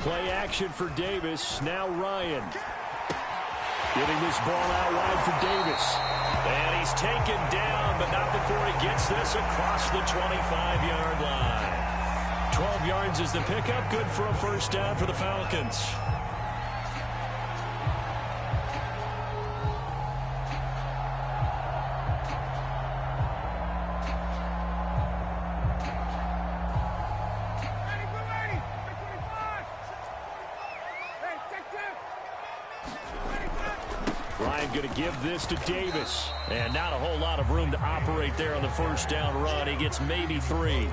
Play action for Davis. Now Ryan. Getting this ball out wide for Davis. And he's taken down, but not before he gets this across the 25-yard line. 12 yards is the pickup. Good for a first down for the Falcons. Going to give this to Davis. And not a whole lot of room to operate there on the first down run. He gets maybe 3.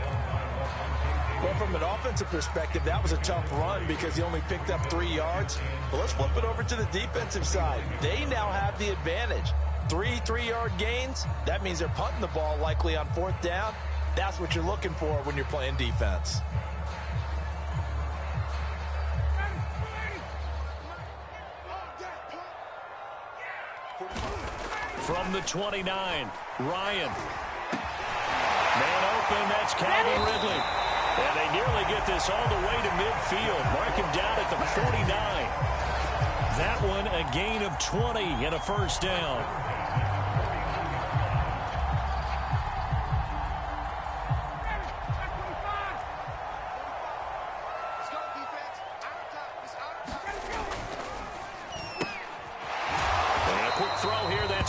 Well, from an offensive perspective, that was a tough run because he only picked up 3 yards. But let's flip it over to the defensive side. They now have the advantage. 3 3-yard gains. That means they're punting the ball likely on 4th down. That's what you're looking for when you're playing defense. From the 29, Ryan. Man open, that's Calvin Ridley. And they nearly get this all the way to midfield. Mark him down at the 49. That one a gain of 20 and a first down.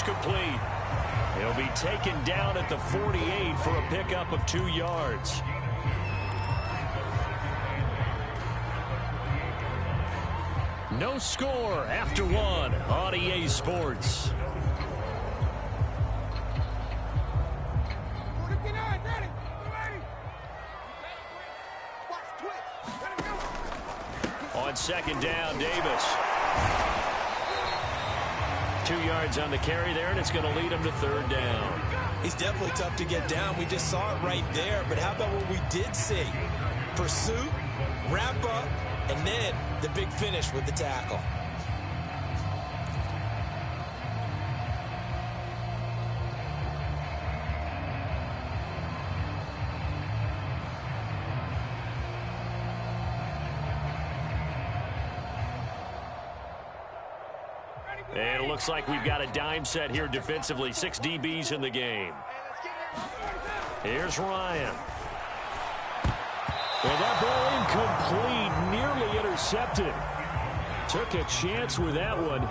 Complete. He'll be taken down at the 48 for a pickup of 2 yards. No score after 1 on EA Sports. On second down, Davis. 2 yards on the carry there, and it's going to lead him to 3rd down. He's definitely tough to get down. We just saw it right there. But how about what we did see? Pursuit, wrap up, and then the big finish with the tackle. And it looks like we've got a dime set here defensively. 6 DBs in the game. Here's Ryan. Well, that ball incomplete, nearly intercepted. Took a chance with that one.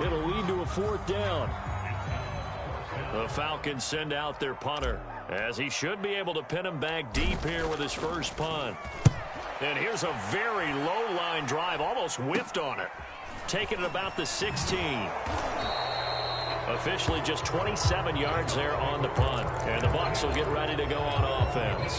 It'll lead to a 4th down. The Falcons send out their punter, as he should be able to pin him back deep here with his first punt. And here's a very low line drive, almost whiffed on it. Taking it about the 16. Officially just 27 yards there on the punt. And the Bucs will get ready to go on offense.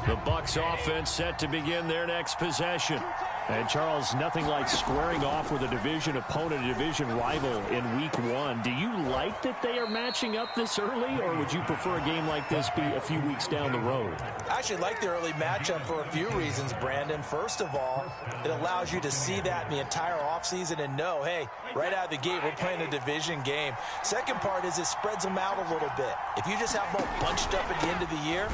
The Bucs offense set to begin their next possession. And, Charles, nothing like squaring off with a division opponent, a division rival in Week 1. Do you like that they are matching up this early, or would you prefer a game like this be a few weeks down the road? I actually like the early matchup for a few reasons, Brandon. First of all, it allows you to see that in the entire offseason and know, hey, right out of the gate, we're playing a division game. Second part is it spreads them out a little bit. If you just have them all bunched up at the end of the year,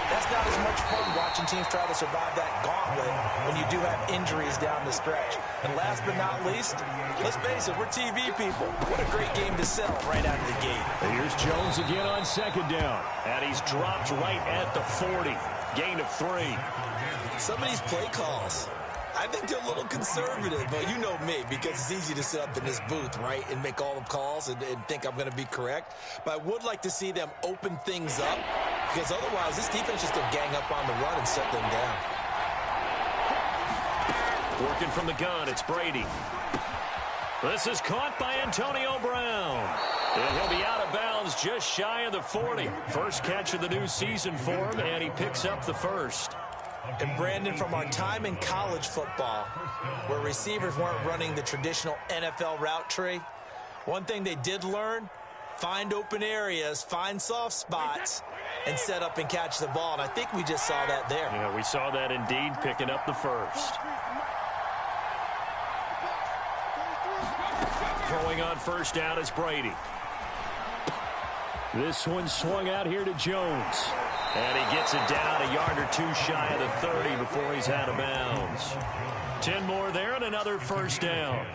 that's not as much fun watching teams try to survive that gauntlet when you do have injuries down the stretch. And last but not least, let's face it, we're TV people. What a great game to sell right out of the gate. And here's Jones again on second down. And he's dropped right at the 40. Gain of 3. Some of these play calls, I think they're a little conservative, but you know me, because it's easy to sit up in this booth, right, and make all the calls and think I'm going to be correct. But I would like to see them open things up, because otherwise this defense just going to gang up on the run and shut them down. Working from the gun, it's Brady. This is caught by Antonio Brown. And he'll be out of bounds just shy of the 40. First catch of the new season for him, and he picks up the first. And, Brandon, from our time in college football, where receivers weren't running the traditional NFL route tree, one thing they did learn, find open areas, find soft spots, and set up and catch the ball. And I think we just saw that there. Yeah, we saw that indeed, picking up the first. Throwing on first down is Brady. This one swung out here to Jones. And he gets it down a yard or two shy of the 30 before he's out of bounds. 10 more there and another first down.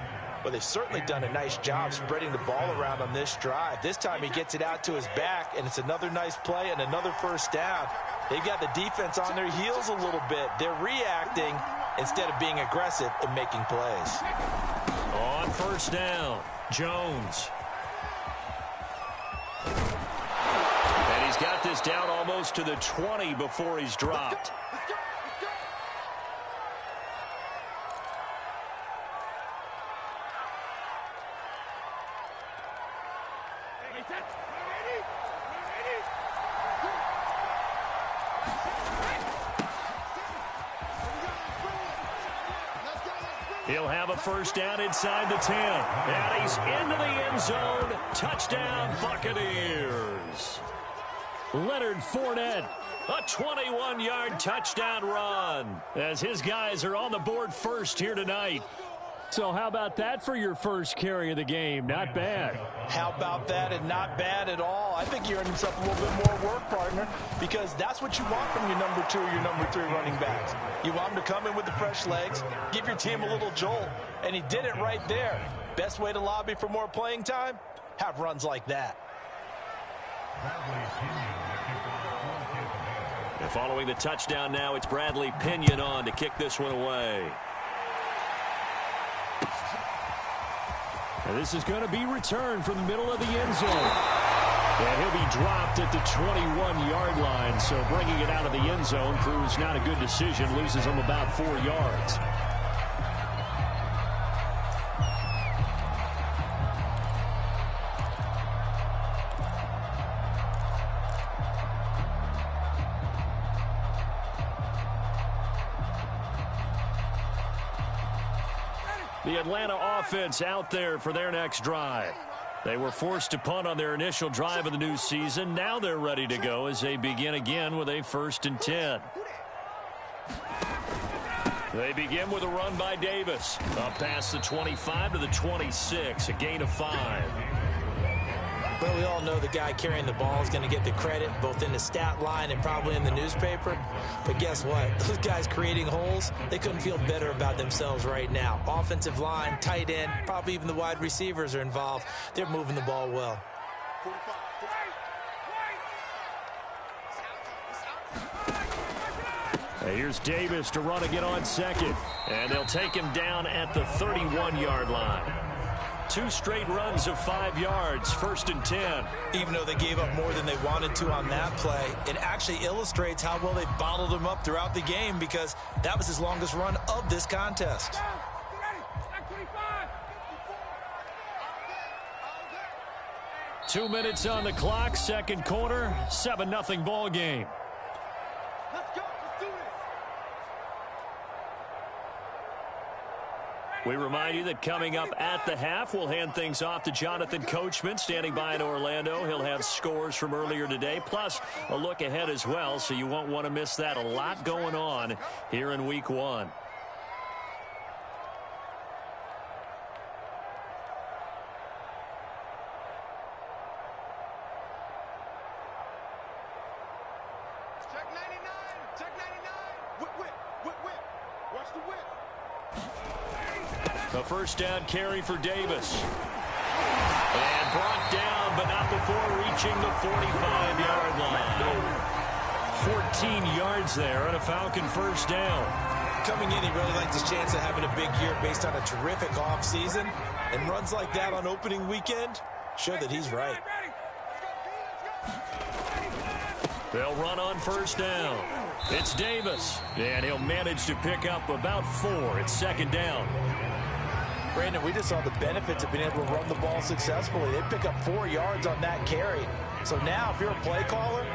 Well, they've certainly done a nice job spreading the ball around on this drive. This time he gets it out to his back, and it's another nice play and another first down. They've got the defense on their heels a little bit. They're reacting instead of being aggressive and making plays. On first down, Jones. And he's got this down almost to the 20 before he's dropped. He'll have a first down inside the 10. And he's into the end zone. Touchdown, Buccaneers. Leonard Fournette, a 21-yard touchdown run, as his guys are on the board first here tonight. So how about that for your first carry of the game? Not bad. How about that, and not bad at all. I think you're earning yourself a little bit more work, partner, because that's what you want from your number 2 or your number 3 running backs. You want them to come in with the fresh legs, give your team a little jolt, and he did it right there. Best way to lobby for more playing time? Have runs like that. And following the touchdown now, it's Bradley Pinion on to kick this one away. And this is going to be returned from the middle of the end zone. And he'll be dropped at the 21-yard line. So bringing it out of the end zone proves not a good decision. Loses him about 4 yards. The Atlanta offense out there for their next drive. They were forced to punt on their initial drive of the new season. Now they're ready to go as they begin again with a 1st and 10. They begin with a run by Davis. Up past the 25 to the 26, a gain of 5. Well, we all know the guy carrying the ball is going to get the credit, both in the stat line and probably in the newspaper. But guess what? Those guys creating holes, they couldn't feel better about themselves right now. Offensive line, tight end, probably even the wide receivers are involved. They're moving the ball well. Here's Davis to run again on second. And they'll take him down at the 31-yard line. 2 straight runs of 5 yards, 1st and 10. Even though they gave up more than they wanted to on that play, it actually illustrates how well they bottled him up throughout the game, because that was his longest run of this contest. Two minutes on the clock, second quarter, 7-0 ball game. We remind you that coming up at the half, we'll hand things off to Jonathan Coachman, standing by in Orlando. He'll have scores from earlier today, plus a look ahead as well, so you won't want to miss that. A lot going on here in Week 1. Check 99. Check 99. Whip. Watch the whip. A first down carry for Davis. And brought down, but not before reaching the 45-yard line. 14 yards there on a Falcon first down. Coming in, he really likes his chance of having a big year based on a terrific offseason. And runs like that on opening weekend show that he's right. They'll run on first down. It's Davis, and he'll manage to pick up about 4. It's 2nd down. Brandon, we just saw the benefits of being able to run the ball successfully. They pick up 4 yards on that carry. So now, if you're a play caller,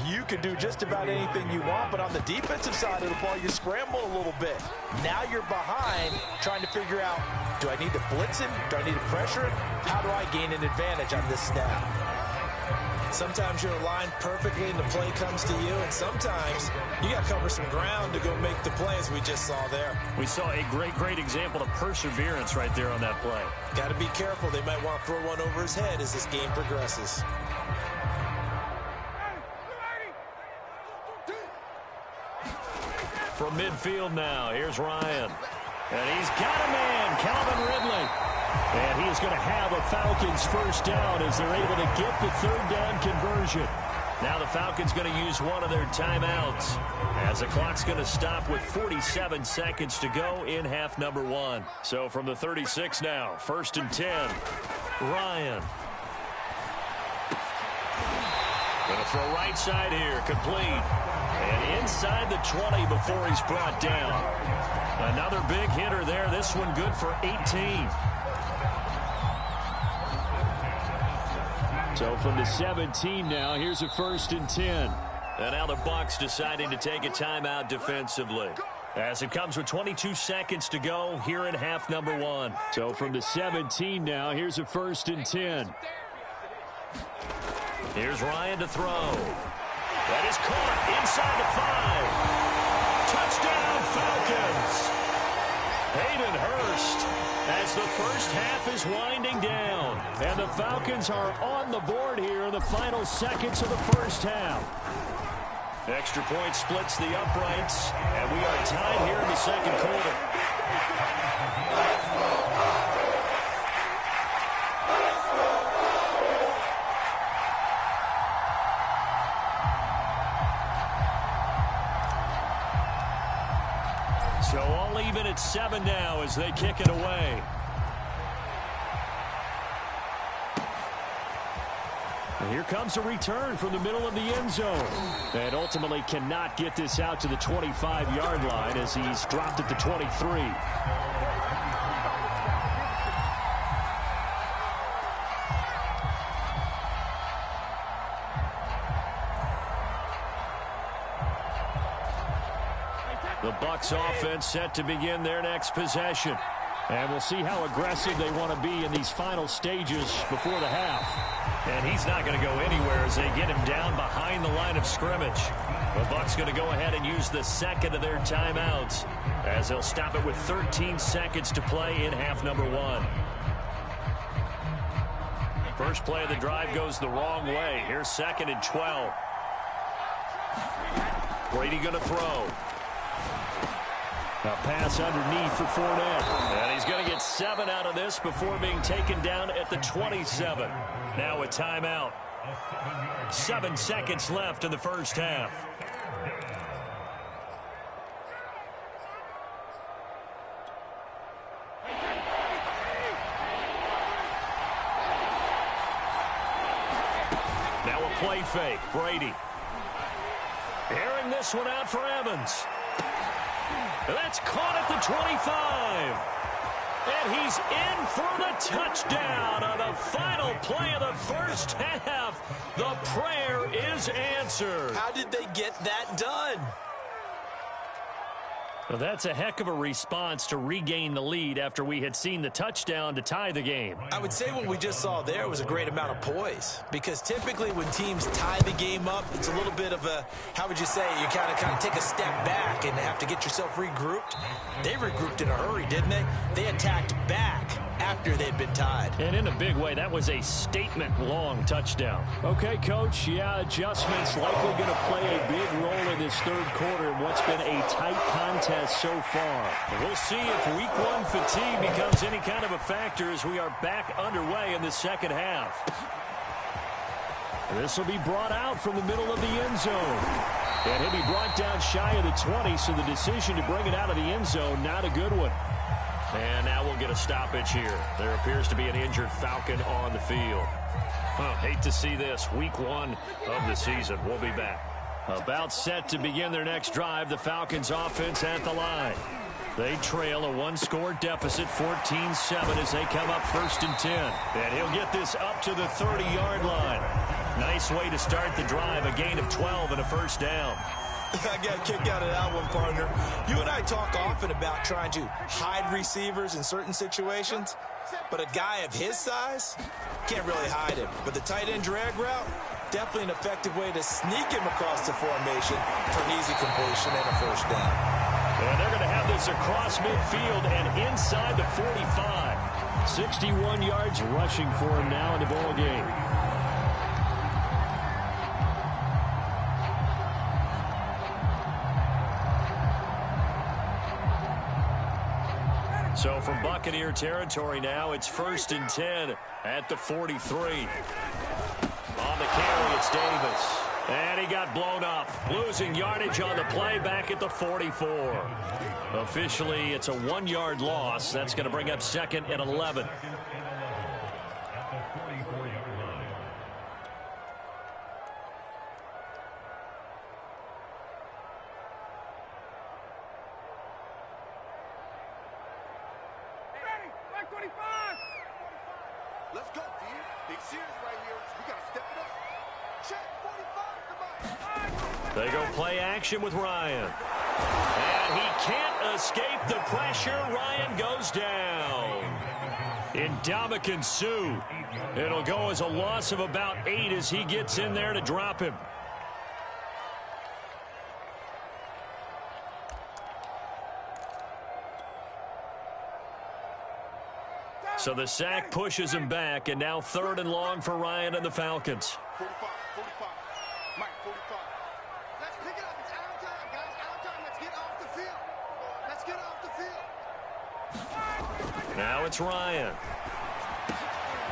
you can do just about anything you want. But on the defensive side of the ball, you scramble a little bit. Now you're behind, trying to figure out, do I need to blitz him? Do I need to pressure him? How do I gain an advantage on this snap? Sometimes you're aligned perfectly and the play comes to you, and sometimes you got to cover some ground to go make the play, as we just saw there. We saw a great example of perseverance right there on that play. Got to be careful. They might want to throw one over his head as this game progresses. From midfield now, here's Ryan. And he's got a man, Calvin Ridley. And he's going to have a Falcons first down as they're able to get the third down conversion. Now the Falcons going to use one of their timeouts as the clock's going to stop with 47 seconds to go in half number one. So from the 36 now, 1st and 10, Ryan. Going to throw right side here, complete. And inside the 20 before he's brought down. Another big hitter there. This one good for 18. So from the 17 now, here's a 1st and 10. And now the Bucs deciding to take a timeout defensively, as it comes with 22 seconds to go here in half number one. So from the 17 now, here's a 1st and 10. Here's Ryan to throw. That is caught inside the 5. Touchdown, Falcons. Hayden Hurst, as the first half is winding down. And the Falcons are on the board here in the final seconds of the first half. Extra point splits the uprights, and we are tied here in the second quarter. So all even at 7 now as they kick it away. And here comes a return from the middle of the end zone. And ultimately cannot get this out to the 25-yard line as he's dropped at the 23. The Bucs offense set to begin their next possession. And we'll see how aggressive they want to be in these final stages before the half. And he's not going to go anywhere as they get him down behind the line of scrimmage. The Bucs going to go ahead and use the second of their timeouts as they'll stop it with 13 seconds to play in half number one. First play of the drive goes the wrong way. Here's 2nd and 12. Brady going to throw. A pass underneath for Fournette. And he's going to get 7 out of this before being taken down at the 27. Now a timeout. 7 seconds left in the first half. Now a play fake. Brady. Airing this one out for Evans. That's caught at the 25. And he's in for the touchdown on the final play of the first half. The prayer is answered. How did they get that done? Well, that's a heck of a response to regain the lead after we had seen the touchdown to tie the game. I would say what we just saw there was a great amount of poise, because typically when teams tie the game up, it's a little bit of a, how would you say, you kind of take a step back and have to get yourself regrouped. They regrouped in a hurry, didn't they? They attacked back after they'd been tied. And in a big way, that was a statement-long touchdown. Okay, Coach, yeah, adjustments likely going to play a big role in this third quarter in what's been a tight contest so far. We'll see if week one fatigue becomes any kind of a factor as we are back underway in the second half. This will be brought out from the middle of the end zone. And he'll be brought down shy of the 20, so the decision to bring it out of the end zone, not a good one. And now we'll get a stoppage here. There appears to be an injured Falcon on the field. Hate to see this. Week one of the season. We'll be back. About set to begin their next drive, the Falcons offense at the line. They trail a one-score deficit, 14-7, as they come up 1st and 10. And he'll get this up to the 30-yard line. Nice way to start the drive, a gain of 12 and a first down. I got a kick out of that one, partner. You and I talk often about trying to hide receivers in certain situations, but a guy of his size can't really hide him. But the tight end drag route, definitely an effective way to sneak him across the formation for an easy completion and a first down. And they're going to have this across midfield and inside the 45. 61 yards rushing for him now in the ball game. So from Buccaneer territory now, it's 1st and 10 at the 43. On the carry, it's Davis. And he got blown up. Losing yardage on the play back at the 44. Officially, it's a 1-yard loss. That's going to bring up 2nd and 11. Let's go, dude. Big series right here. We got to step it up. Check 45. They go play action with Ryan. And he can't escape the pressure. Ryan goes down. Ndamukong Suh. It'll go as a loss of about 8 as he gets in there to drop him. So the sack pushes him back, and now 3rd and long for Ryan and the Falcons. 45. Mike, 45. Let's pick it up. It's out of time, guys. Out of time. Let's get off the field. Let's get off the field. Now it's Ryan.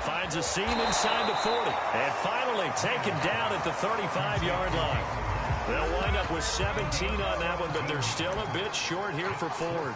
Finds a seam inside the 40. And finally taken down at the 35-yard line. They'll wind up with 17 on that one, but they're still a bit short here for 4th.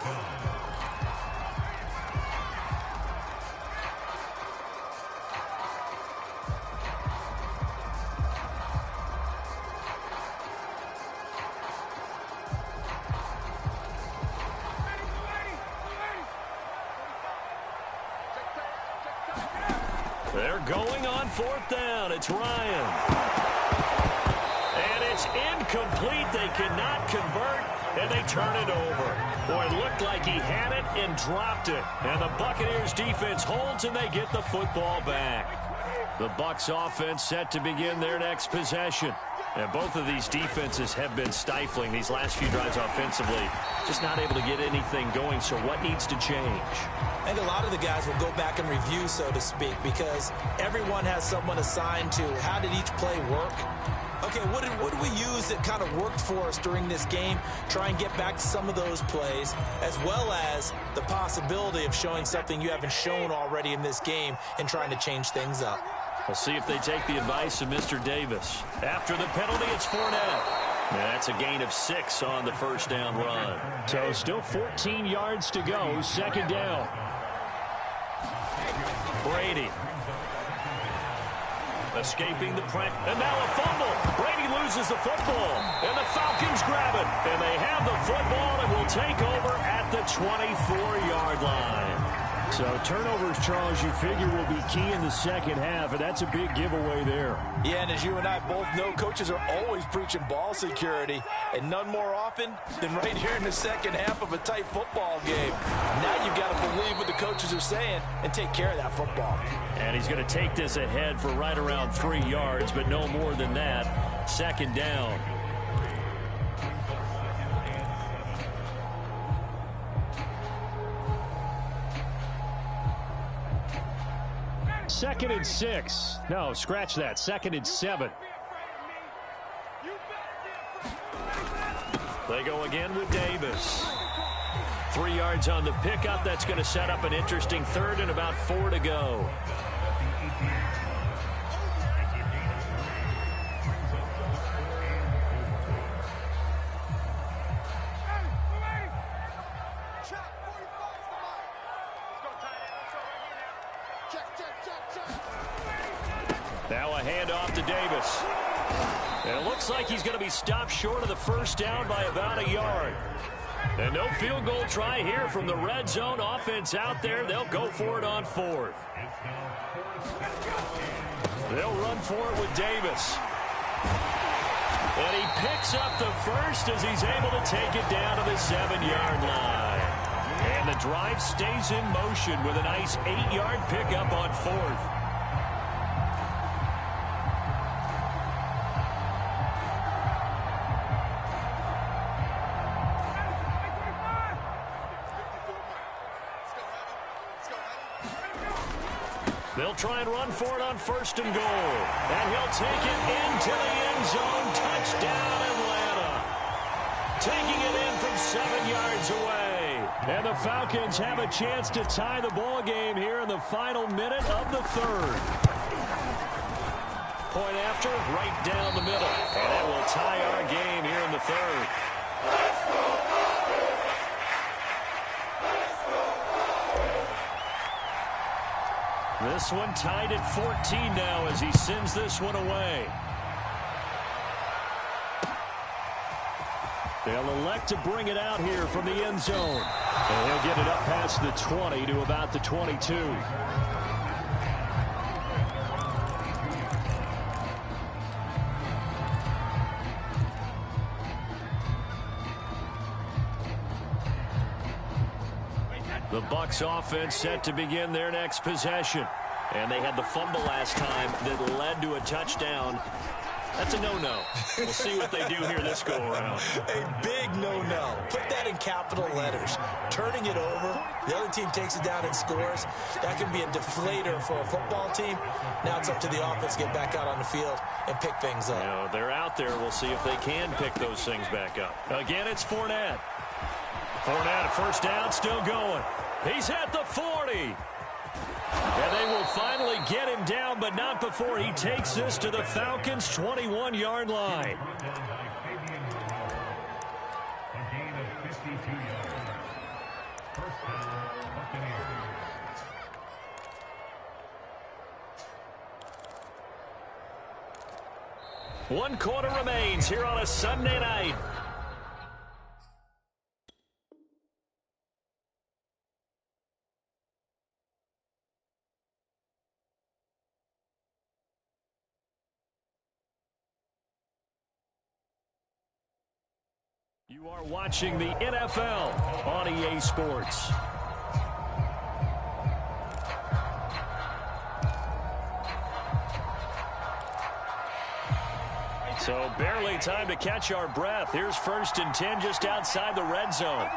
They're going on 4th down. It's Ryan. And it's incomplete. They cannot convert, and they turn it over. Boy, it looked like he had it and dropped it. And the Buccaneers defense holds, and they get the football back. The Bucs offense set to begin their next possession. And both of these defenses have been stifling these last few drives offensively. Just not able to get anything going, so what needs to change? I think a lot of the guys will go back and review, so to speak, because everyone has someone assigned to how did each play work. Okay, what did we use that kind of worked for us during this game? Try and get back to some of those plays, as well as the possibility of showing something you haven't shown already in this game and trying to change things up. We'll see if they take the advice of Mr. Davis. After the penalty, it's Fournette. And that's a gain of 6 on the first down run. So still 14 yards to go, 2nd down. Brady. Escaping the press. And now a fumble. Brady loses the football. And the Falcons grab it. And they have the football and will take over at the 24-yard line. So turnovers, Charles, you figure will be key in the second half, and that's a big giveaway there. Yeah, and as you and I both know, coaches are always preaching ball security, and none more often than right here in the second half of a tight football game. Now you've got to believe what the coaches are saying and take care of that football. And he's going to take this ahead for right around 3 yards, but no more than that. 2nd down. Second and 6. No, scratch that. 2nd and 7. They go again with Davis. 3 yards on the pickup. That's going to set up an interesting 3rd and about 4 to go. Now a handoff to Davis. And it looks like he's going to be stopped short of the first down by about a yard. And no field goal try here from the red zone offense out there. They'll go for it on 4th. They'll run for it with Davis. And he picks up the first as he's able to take it down to the 7-yard line. And the drive stays in motion with a nice 8-yard pickup on 4th. They'll try and run for it on 1st and goal. And he'll take it into the end zone. Touchdown, Atlanta. Taking it in from 7 yards away. And the Falcons have a chance to tie the ball game here in the final minute of the 3rd. Point after, right down the middle. And that will tie our game here in the 3rd. This one tied at 14 now as he sends this one away. They'll elect to bring it out here from the end zone. And he'll get it up past the 20 to about the 22. The Bucs offense set to begin their next possession. And they had the fumble last time that led to a touchdown. That's a no-no. We'll see what they do here this go-around. A big no-no. Put that in capital letters. Turning it over, the other team takes it down and scores. That can be a deflator for a football team. Now it's up to the offense to get back out on the field and pick things up. You know, they're out there. We'll see if they can pick those things back up. Again, it's Fournette. Fournette, 1st down, still going. He's at the 40. And they will finally get him down, but not before he takes this to the Falcons' 21-yard line. One quarter remains here on a Sunday night. You are watching the NFL on EA Sports. So barely time to catch our breath. Here's 1st and 10 just outside the red zone.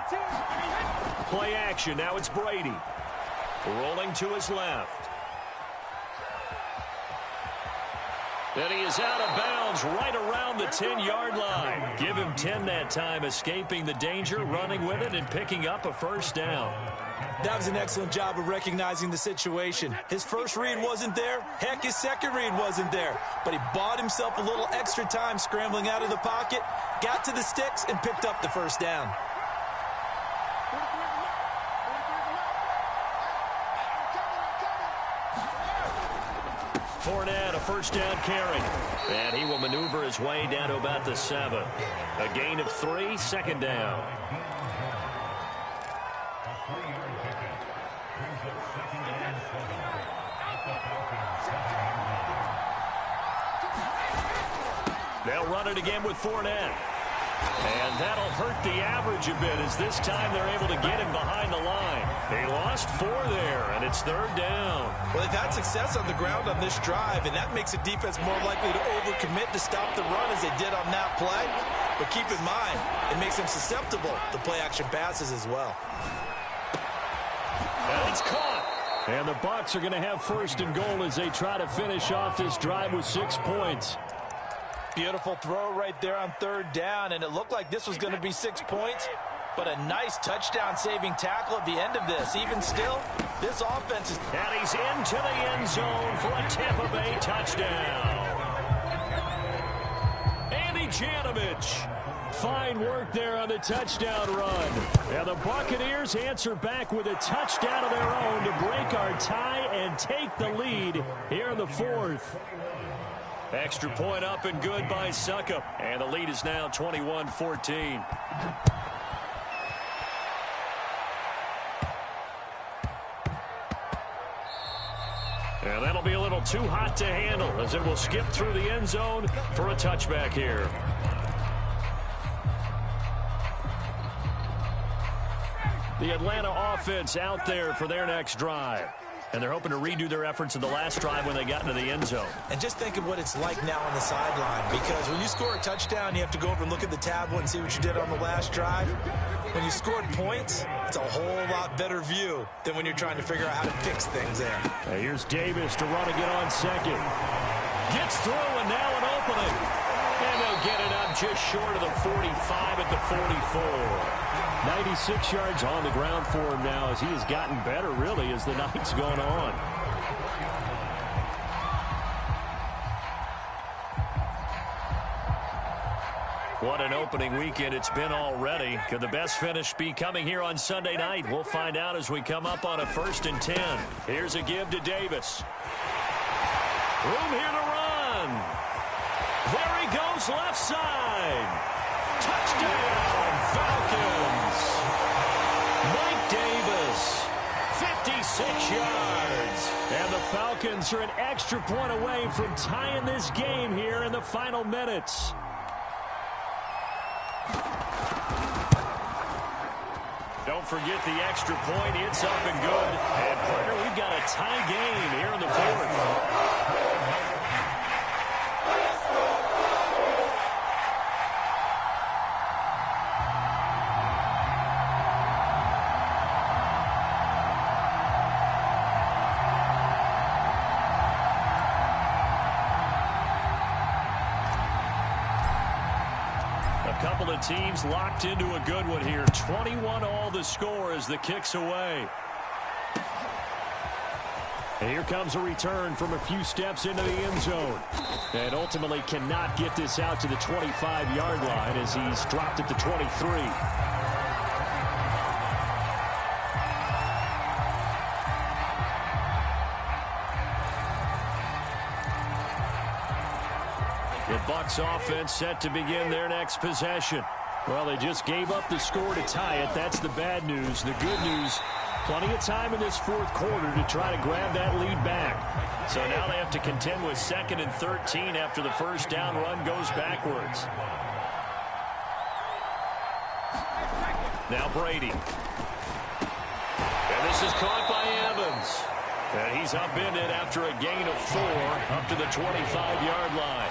Play action. Now it's Brady. Rolling to his left. And he is out of bounds right around the 10-yard line. Give him 10 that time, escaping the danger, running with it, and picking up a 1st down. That was an excellent job of recognizing the situation. His first read wasn't there. Heck, his second read wasn't there. But he bought himself a little extra time scrambling out of the pocket, got to the sticks, and picked up the 1st down. Fournette, a 1st down carry. And he will maneuver his way down to about the 7. A gain of 3, 2nd down. They'll run it again with Fournette. And that'll hurt the average a bit as this time they're able to get him behind the line. They lost 4 there, and it's 3rd down. Well, they've had success on the ground on this drive, and that makes a defense more likely to overcommit to stop the run as they did on that play. But keep in mind, it makes them susceptible to play-action passes as well. And it's caught. And the Bucs are going to have 1st and goal as they try to finish off this drive with 6 points. Beautiful throw right there on 3rd down, and it looked like this was going to be 6 points, but a nice touchdown-saving tackle at the end of this. Even still, this offense is... And he's into the end zone for a Tampa Bay touchdown. Andy Janovich. Fine work there on the touchdown run. And the Buccaneers answer back with a touchdown of their own to break our tie and take the lead here in the 4th. Extra point up and good by Suckup. And the lead is now 21-14. And that'll be a little too hot to handle as it will skip through the end zone for a touchback here. The Atlanta offense out there for their next drive. And they're hoping to redo their efforts in the last drive when they got into the end zone. And just think of what it's like now on the sideline, because when you score a touchdown, you have to go over and look at the tablet and see what you did on the last drive. When you scored points, it's a whole lot better view than when you're trying to figure out how to fix things there. Here's Davis to run again on second. Gets through, and now an opening. And they'll get it up just short of the 45 at the 44. 96 yards on the ground for him now as he has gotten better, really, as the night's gone on. What an opening weekend it's been already. Could the best finish be coming here on Sunday night? We'll find out as we come up on a 1st and 10. Here's a give to Davis. Room here to run. There he goes, left side. Touchdown, Falcons. Mike Davis, 56 yards. And the Falcons are an extra point away from tying this game here in the final minutes. Don't forget the extra point. It's up and good. And, partner, we've got a tie game here in the 4th. Couple of teams locked into a good one here. 21 all the score as the kick's away. And here comes a return from a few steps into the end zone. And ultimately cannot get this out to the 25-yard line as he's dropped at the 23. The Bucs offense set to begin their next possession. Well, they just gave up the score to tie it. That's the bad news. The good news, plenty of time in this 4th quarter to try to grab that lead back. So now they have to contend with 2nd and 13 after the first down run goes backwards. Now Brady. And this is caught by Evans. And he's upended after a gain of 4 up to the 25-yard line.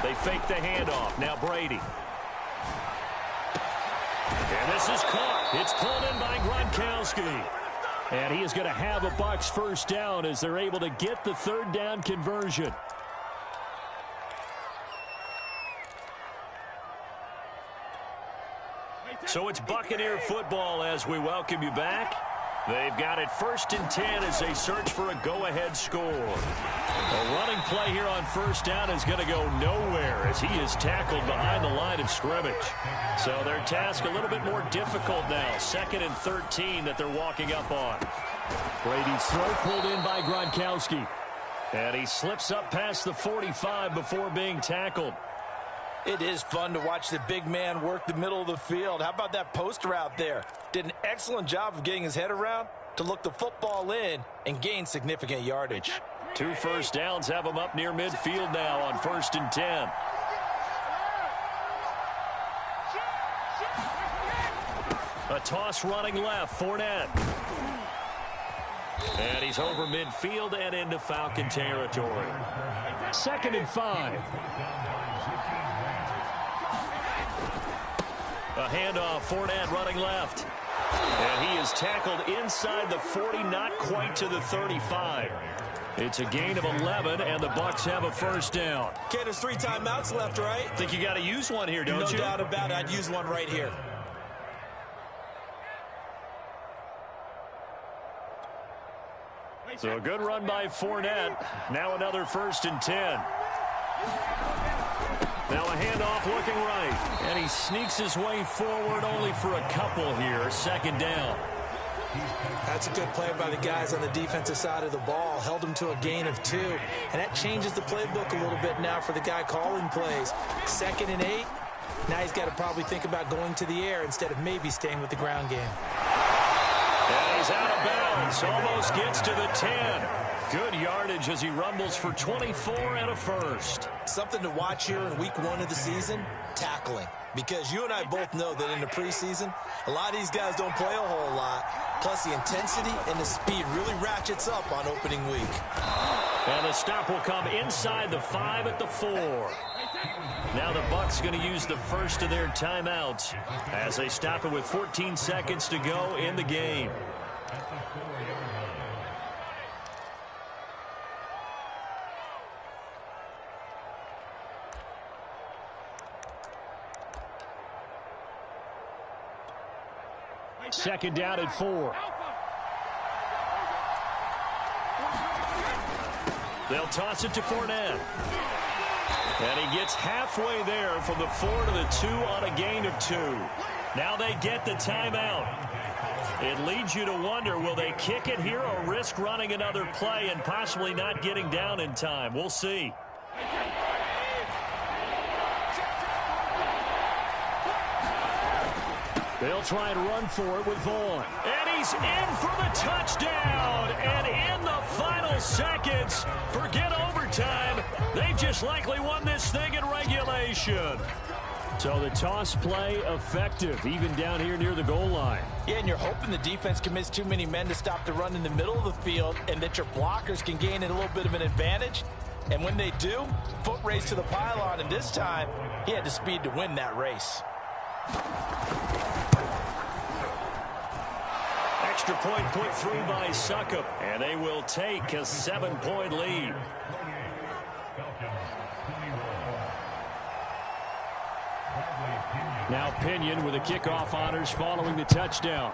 They fake the handoff. Now Brady. And this is caught. It's pulled in by Gronkowski. And he is going to have a Bucs first down as they're able to get the 3rd down conversion. So it's Buccaneer football as we welcome you back. They've got it 1st and 10 as they search for a go-ahead score. A running play here on 1st down is going to go nowhere as he is tackled behind the line of scrimmage. So their task a little bit more difficult now. 2nd and 13 that they're walking up on. Brady's throw pulled in by Gronkowski. And he slips up past the 45 before being tackled. It is fun to watch the big man work the middle of the field. How about that poster out there? Did an excellent job of getting his head around to look the football in and gain significant yardage. 2 first downs have him up near midfield now on 1st and 10. A toss running left, Fournette. And he's over midfield and into Falcon territory. 2nd and 5. A handoff, Fournette running left. And he is tackled inside the 40, not quite to the 35. It's a gain of 11, and the Bucs have a first down. Okay, there's 3 timeouts left, right? Think you got to use one here, don't you? No doubt about it. I'd use one right here. So a good run by Fournette. Now another 1st and 10. Now a handoff looking right. And he sneaks his way forward only for a couple here. 2nd down. That's a good play by the guys on the defensive side of the ball. Held him to a gain of 2. And that changes the playbook a little bit now for the guy calling plays. 2nd and 8. Now he's got to probably think about going to the air instead of maybe staying with the ground game. And he's out of bounds. Almost gets to the 10. Good yardage as he rumbles for 24 and a first. Something to watch here in week 1 of the season, tackling. Because you and I both know that in the preseason, a lot of these guys don't play a whole lot. Plus, the intensity and the speed really ratchets up on opening week. And the stop will come inside the 5 at the 4. Now the Bucs going to use the first of their timeouts as they stop it with 14 seconds to go in the game. Second down at 4. They'll toss it to Fournette. And he gets halfway there from the 4 to the 2 on a gain of 2. Now they get the timeout. It leads you to wonder, will they kick it here or risk running another play and possibly not getting down in time? We'll see. They'll try and run for it with Vaughn. And he's in for the touchdown. And in the final seconds, forget overtime. They just likely won this thing in regulation. So the toss play effective, even down here near the goal line. Yeah, and you're hoping the defense commits too many men to stop the run in the middle of the field and that your blockers can gain a little bit of an advantage. And when they do, foot race to the pylon, and this time, he had the speed to win that race. Extra point put through by Succop, and they will take a 7-point lead. Now Pinion with the kickoff honors following the touchdown.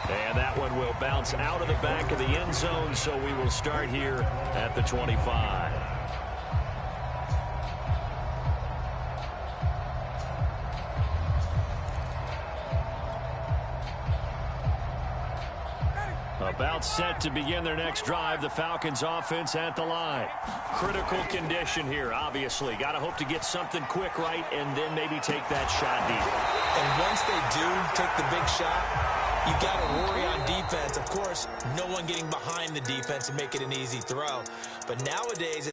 And that one will bounce out of the back of the end zone, so we will start here at the 25. About set to begin their next drive, the Falcons offense at the line. Critical condition here, obviously. Got to hope to get something quick right and then maybe take that shot deep. And once they do take the big shot, you got to worry on defense. Of course, no one getting behind the defense and make it an easy throw. But nowadays,